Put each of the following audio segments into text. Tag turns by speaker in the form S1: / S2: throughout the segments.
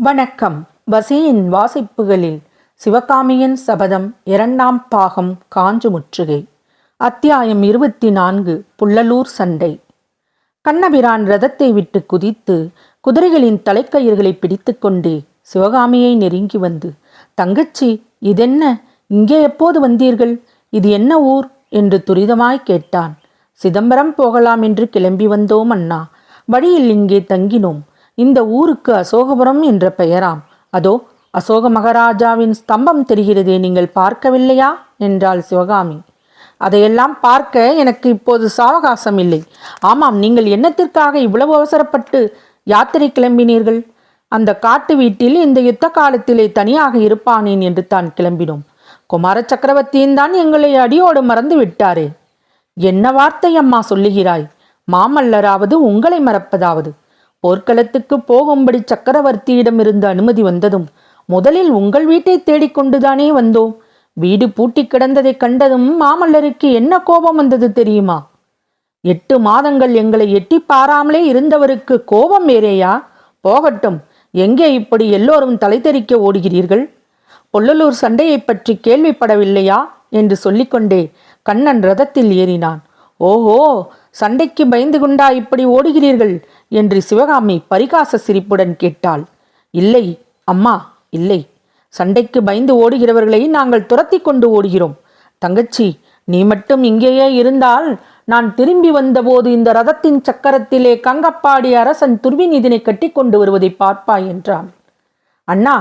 S1: வணக்கம். வசியின் வாசிப்புகளில் சிவகாமியின் சபதம் 2ஆம் பாகம் காஞ்சு முற்றுகை. அத்தியாயம் 24. புள்ளலூர் சண்டை. கண்ணபிரான் ரதத்தை விட்டு குதித்து குதிரைகளின் தலைக்கயிறுகளை பிடித்து கொண்டே சிவகாமியை நெருங்கி வந்து, தங்கச்சி, இதென்ன? இங்கே எப்போது வந்தீர்கள்? இது என்ன ஊர் என்று துரிதமாய் கேட்டான். சிதம்பரம் போகலாம் என்று கிளம்பி வந்தோம் அண்ணா. வழியில் இங்கே தங்கினோம். இந்த ஊருக்கு அசோகபுரம் என்ற பெயராம். அதோ அசோக மகாராஜாவின் ஸ்தம்பம் தெரிகிறதே, நீங்கள் பார்க்கவில்லையா என்றாள் சிவகாமி. அதையெல்லாம் பார்க்க எனக்கு இப்போது சாவகாசம் இல்லை. ஆமாம், நீங்கள் என்னத்திற்காக இவ்வளவு அவசரப்பட்டு யாத்திரை கிளம்பினீர்கள்? அந்த காட்டு வீட்டில் இந்த யுத்த காலத்திலே தனியாக இருப்பானேன் என்று தான் கிளம்பினோம். குமார சக்கரவர்த்தியின் தான் எங்களை அடியோடு மறந்து விட்டாரே. என்ன வார்த்தை அம்மா சொல்லுகிறாய்? மாமல்லராவது உங்களை மறப்பதாவது? போர்க்களத்துக்கு போகும்படி சக்கரவர்த்தியிடமிருந்து அனுமதி வந்ததும் முதலில் உங்கள் வீட்டை தேடிக்கொண்டுதானே வந்தோம். வீடு பூட்டி கிடந்ததை கண்டதும் மாமல்லருக்கு என்ன கோபம் வந்தது தெரியுமா? 8 மாதங்கள் எங்களை எட்டி பாராமலே இருந்தவருக்கு கோபம் வேறேயா? போகட்டும், எங்கே இப்படி எல்லோரும் தலை தெறிக்க ஓடுகிறீர்கள்? புள்ளலூர் சண்டையை பற்றி கேள்விப்படவில்லையா என்று சொல்லிக்கொண்டே கண்ணன் ரதத்தில் ஏறினான். ஓஹோ, சண்டைக்கு பயந்து கொண்டா இப்படி ஓடுகிறீர்கள் என்று சிவகாமி பரிகாச சிரிப்புடன் கேட்டாள். இல்லை அம்மா, இல்லை. சண்டைக்கு பயந்து ஓடுகிறவர்களை நாங்கள் துரத்தி கொண்டு ஓடுகிறோம். தங்கச்சி, நீ மட்டும் இங்கேயே இருந்தால் நான் திரும்பி வந்தபோது இந்த ரதத்தின் சக்கரத்திலே கங்கப்பாடி அரசன் துர்விநீதினை கட்டி கொண்டு வருவதை பார்ப்பாய் என்றான். அண்ணா,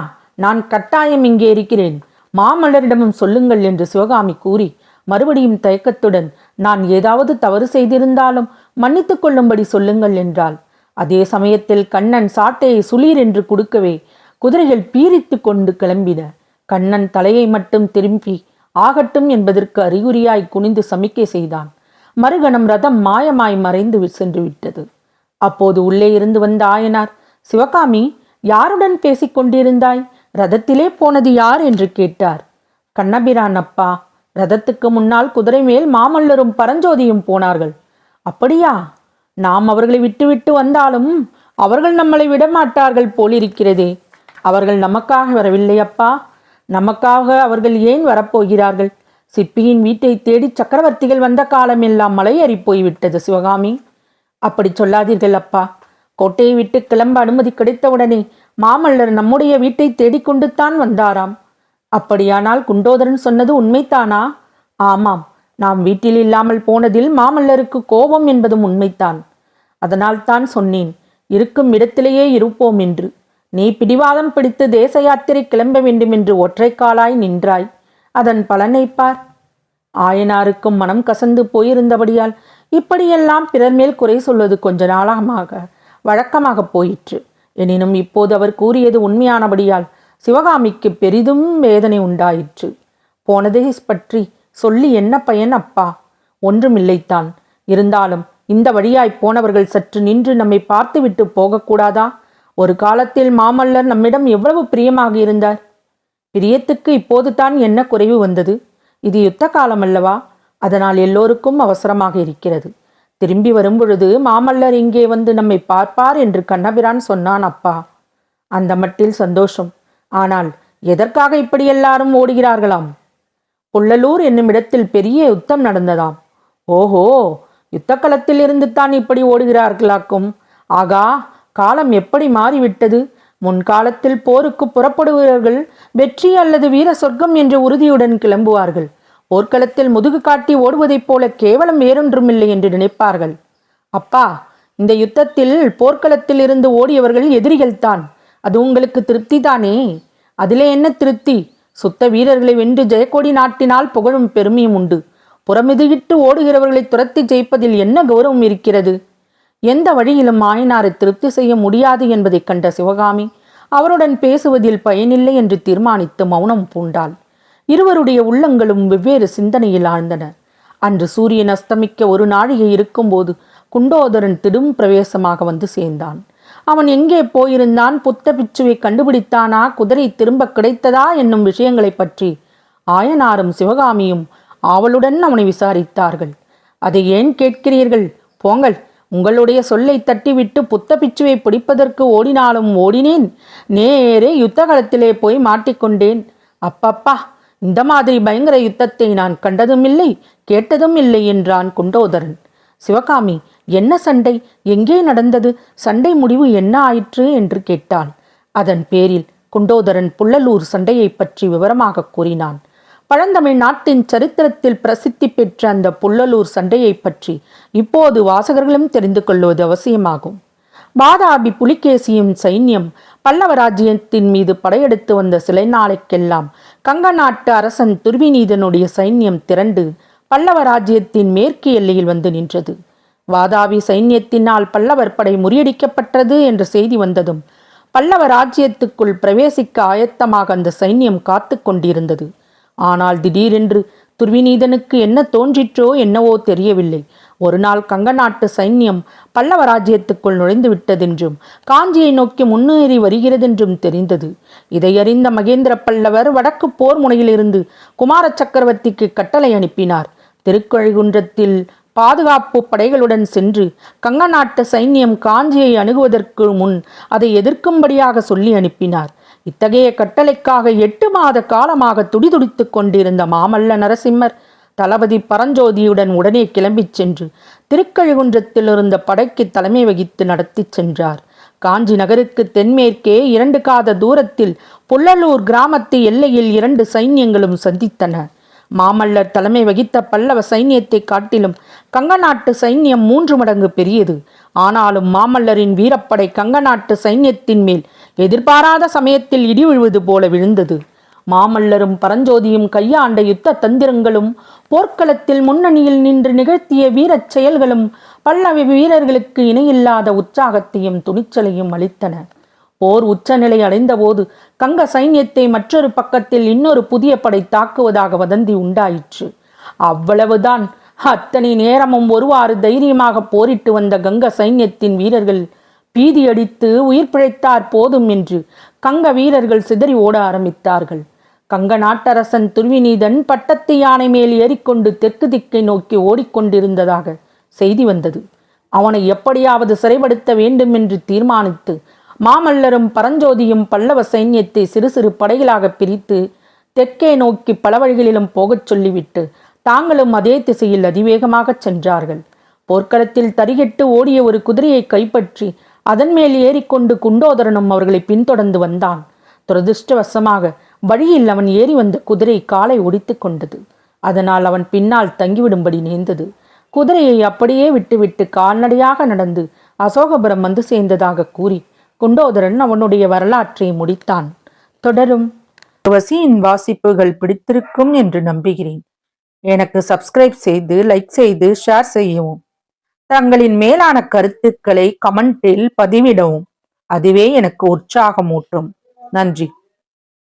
S1: நான் கட்டாயம் இங்கே இருக்கிறேன். மாமல்லரிடமும் சொல்லுங்கள் என்று சிவகாமி கூறி மறுபடியும் தயக்கத்துடன், நான் ஏதாவது தவறு செய்திருந்தாலும் மன்னித்து கொள்ளும்படி சொல்லுங்கள் என்றாள். அதே சமயத்தில் கண்ணன் சாட்டையை சுளீர் என்று கொடுக்கவே குதிரைகள் பீரித்து கொண்டு கிளம்பின. கண்ணன் தலையை மட்டும் திரும்பி ஆகட்டும் என்பதற்கு அறிகுறியாய் குனிந்து சமிக்கை செய்தான். மறுகணம் ரதம் மாயமாய் மறைந்து சென்று விட்டது. அப்போது உள்ளே இருந்து வந்த ஆயனார், சிவகாமி, யாருடன் பேசிக் கொண்டிருந்தாய்? ரதத்திலே போனது யார் என்று கேட்டார். கண்ணபிரான் அப்பா. ரதத்துக்கு முன்னால் குதிரை மேல் மாமல்லரும் பரஞ்சோதியும் போனார்கள். அப்படியா? நாம் அவர்களை விட்டுவிட்டு வந்தாலும் அவர்கள் நம்மளை விடமாட்டார்கள் போலிருக்கிறதே. அவர்கள் நமக்காக வரவில்லை அப்பா. நமக்காக அவர்கள் ஏன் வரப்போகிறார்கள்? சிற்பியின் வீட்டை தேடி சக்கரவர்த்திகள் வந்த காலம் எல்லாம் மலையேறி போய்விட்டது சிவகாமி. அப்படி சொல்லாதீர்கள் அப்பா. கோட்டையை விட்டு கிளம்ப அனுமதி கிடைத்தவுடனே மாமல்லர் நம்முடைய வீட்டை தேடிக்கொண்டு தான் வந்தாராம். அப்படியானால் குண்டோதரன் சொன்னது உண்மைத்தானா? ஆமாம், நாம் வீட்டில் இல்லாமல் போனதில் மாமல்லருக்கு கோபம் என்பதும் உண்மைத்தான். அதனால் தான் சொன்னேன், இருக்கும் இடத்திலேயே இருப்போம் என்று. நீ பிடிவாதம் பிடித்து தேச யாத்திரை கிளம்ப வேண்டும் என்று ஒற்றை காலாய் நின்றாய். அதன் பலனை பார். ஆயனாருக்கும் மனம் கசந்து போயிருந்தபடியால் இப்படியெல்லாம் பிறர் மேல் குறை சொல்வது கொஞ்ச நாளாக வழக்கமாக போயிற்று. எனினும் இப்போது அவர் கூறியது உண்மையானபடியால் சிவகாமிக்கு பெரிதும் வேதனை உண்டாயிற்று. போனதை பற்றி சொல்லி என்ன பயன் அப்பா? ஒன்றுமில்லைத்தான். இருந்தாலும் இந்த வழியாய் போனவர்கள் சற்று நின்று நம்மை பார்த்துவிட்டு போகக்கூடாதா? ஒரு காலத்தில் மாமல்லர் நம்மிடம் எவ்வளவு பிரியமாக இருந்தார். பிரியத்துக்கு இப்போது தான் என்ன குறைவு வந்தது? இது யுத்த காலம் அல்லவா? அதனால் எல்லோருக்கும் அவசரமாக இருக்கிறது. திரும்பி வரும்பொழுது மாமல்லர் இங்கே வந்து நம்மை பார்ப்பார் என்று கண்ணபிரான் சொன்னான் அப்பா. அந்த மட்டில் சந்தோஷம். ஆனால் எதற்காக இப்படி எல்லாரும் ஓடுகிறார்களாம்? புள்ளலூர் என்னும் இடத்தில் பெரிய யுத்தம் நடந்ததாம். ஓஹோ, யுத்த களத்தில் இருந்து தான் இப்படி ஓடுகிறார்களாக்கும். ஆகா, காலம் எப்படி மாறிவிட்டது! முன்காலத்தில் போருக்கு புறப்படுகிறவர்கள் வெற்றி அல்லது வீர சொர்க்கம் என்ற உறுதியுடன் கிளம்புவார்கள். போர்க்களத்தில் முதுகு காட்டி ஓடுவதைப் போல கேவலம் வேறொன்றுமில்லை என்று நினைப்பார்கள். அப்பா, இந்த யுத்தத்தில் போர்க்களத்தில் இருந்து ஓடியவர்கள் எதிரிகள்தான். அது உங்களுக்கு திருப்தி தானே? அதிலே என்ன திருப்தி? சுத்த வீரர்களை வென்று ஜெயக்கொடி நாட்டினால் புகழும் பெருமையும் உண்டு. புறமிதுகிட்டு ஓடுகிறவர்களை துரத்தி ஜெயிப்பதில் என்ன கௌரவம் இருக்கிறது? எந்த வழியிலும் ஆயனாரை திருப்தி செய்ய முடியாது என்பதை கண்ட சிவகாமி அவருடன் பேசுவதில் பயனில்லை என்று தீர்மானித்து மௌனம் பூண்டாள். இருவருடைய உள்ளங்களும் வெவ்வேறு சிந்தனையில் ஆழ்ந்தன. அன்று சூரியன் அஸ்தமிக்க ஒரு நாழிகை இருக்கும்போது குண்டோதரன் திடும் பிரவேசமாக வந்து சேர்ந்தான். அவன் எங்கே போயிருந்தான்? புத்த பிச்சுவை கண்டுபிடித்தானா? குதிரை திரும்ப கிடைத்ததா என்னும் விஷயங்களை பற்றி ஆயனாரும் சிவகாமியும் ஆவலுடன் அவனை விசாரித்தார்கள். அதை ஏன் கேட்கிறீர்கள்? போங்கள், உங்களுடைய சொல்லை தட்டிவிட்டு புத்த பிச்சுவை பிடிப்பதற்கு ஓடினாலும் ஓடினேன், நேரே யுத்த களத்திலே போய் மாட்டிக்கொண்டேன். அப்பப்பா, இந்த மாதிரி பயங்கர யுத்தத்தை நான் கண்டதும் இல்லை, கேட்டதும் இல்லை என்றான் குண்டோதரன். சிவகாமி, என்ன சண்டை, எங்கே நடந்தது, சண்டை முடிவு என்ன ஆயிற்று என்று கேட்டாள். அதன் பேரில் குண்டோதரன் புள்ளலூர் சண்டையை பற்றி விவரமாக கூறினான். பழந்தமிழ் நாட்டின் சரித்திரத்தில் பிரசித்தி பெற்ற அந்த புள்ளலூர் சண்டையை பற்றி இப்போது வாசகர்களும் தெரிந்து கொள்வது அவசியமாகும். வாதாபி புலிகேசியின் சைன்யம் பல்லவ ராஜ்யத்தின் மீது படையெடுத்து வந்த சில நாளைக்கெல்லாம் கங்க நாட்டு அரசன் துர்விநீதனுடைய சைன்யம் திரண்டு பல்லவ ராஜ்யத்தின் மேற்கு எல்லையில் வந்து நின்றது. வாதாபி சைன்யத்தினால் பல்லவர் படை முறியடிக்கப்பட்டது என்ற செய்தி வந்ததும் பல்லவ ராஜ்யத்துக்குள் பிரவேசிக்க ஆயத்தமாக அந்த சைன்யம் காத்து கொண்டிருந்தது. ஆனால் திடீரென்று துர்விநீதனுக்கு என்ன தோன்றிற்றோ என்னவோ தெரியவில்லை. ஒரு நாள் கங்க நாட்டு சைன்யம் பல்லவ ராஜ்யத்துக்குள் நுழைந்து விட்டதென்றும் காஞ்சியை நோக்கி முன்னேறி வருகிறதென்றும் தெரிந்தது. இதையறிந்த மகேந்திர பல்லவர் வடக்கு போர் முனையிலிருந்து குமார சக்கரவர்த்திக்கு கட்டளை அனுப்பினார். திருக்கழுகுன்றத்தில் பாதுகாப்பு படைகளுடன் சென்று கங்க நாட்டு சைன்யம் காஞ்சியை அணுகுவதற்கு முன் அதை எதிர்க்கும்படியாக சொல்லி அனுப்பினார். இத்தகைய கட்டளைக்காக 8 மாத காலமாக துடிதுடித்துக் கொண்டிருந்த மாமல்ல நரசிம்மர் தளபதி பரஞ்சோதியுடன் உடனே கிளம்பிச் சென்று திருக்கழுகுன்றத்தில் இருந்த படைக்கு தலைமை வகித்து நடத்தி சென்றார். காஞ்சி நகருக்கு தென்மேற்கே 2 காத தூரத்தில் புள்ளலூர் கிராமத்து எல்லையில் 2 சைன்யங்களும் சந்தித்தன. மாமல்லர் தலைமை வகித்த பல்லவ சைன்யத்தை காட்டிலும் கங்க நாட்டு சைன்யம் 3 மடங்கு பெரியது. ஆனாலும் மாமல்லரின் வீரப்படை கங்க நாட்டு சைன்யத்தின் மேல் எதிர்பாராத சமயத்தில் இடி விழுவது போல விழுந்தது. மாமல்லரும் பரஞ்சோதியும் கையாண்ட யுத்த தந்திரங்களும் போர்க்களத்தில் முன்னணியில் நின்று நிகழ்த்திய வீரச் செயல்களும் பல்லவ வீரர்களுக்கு இணையில்லாத உற்சாகத்தையும் துணிச்சலையும் அளித்தன. போர் உச்சநிலை அடைந்தபோது கங்க சைன்யத்தை மற்றொரு பக்கத்தில் இன்னொரு புதிய படை தாக்குவதாக வதந்தி உண்டாயிற்று. அவ்வளவுதான். அத்தனை நேரமும் ஒருவாறு தைரியமாக போரிட்டு வந்த கங்க சைன்யத்தின் வீரர்கள் பீதியடித்து உயிர் பிழைத்தார் போதும் என்று கங்க வீரர்கள் சிதறி ஓட ஆரம்பித்தார்கள். கங்க நாட்டரசன் துர்விநீதன் பட்டத்து யானை மேல் ஏறிக்கொண்டு தெற்கு திக்கை நோக்கி ஓடிக்கொண்டிருந்ததாக செய்தி வந்தது. அவனை எப்படியாவது சிறைப்படுத்த வேண்டும் என்று தீர்மானித்து மாமல்லரும் பரஞ்சோதியும் பல்லவ சைன்யத்தை சிறு சிறு படைகளாக பிரித்து தெற்கே நோக்கி பல வழிகளிலும் போகச் சொல்லிவிட்டு தாங்களும் அதே திசையில் அதிவேகமாக சென்றார்கள். போர்க்களத்தில் தரிகெட்டு ஓடிய ஒரு குதிரையை கைப்பற்றி அதன் மேல் ஏறிக்கொண்டு குண்டோதரனும் அவர்களை பின்தொடர்ந்து வந்தான். துரதிருஷ்டவசமாக வழியில் அவன் ஏறி வந்த குதிரை காலை ஒடித்து கொண்டது. அதனால் அவன் பின்னால் தங்கிவிடும்படி நேர்ந்தது. குதிரையை அப்படியே விட்டுவிட்டு கால்நடையாக நடந்து அசோகபுரம் வந்து சேர்ந்ததாக கூறி குண்டோதரன் அவனுடைய வரலாற்றை முடித்தான். தொடரும். வசியின் வாசிப்புகள் பிடித்திருக்கும் என்று நம்புகிறேன். எனக்கு சப்ஸ்கிரைப் செய்து, லைக் செய்து, ஷேர் செய்யவும். தங்களின் மேலான கருத்துக்களை கமெண்டில் பதிவிடவும். அதுவே எனக்கு உற்சாகமூட்டும். நன்றி.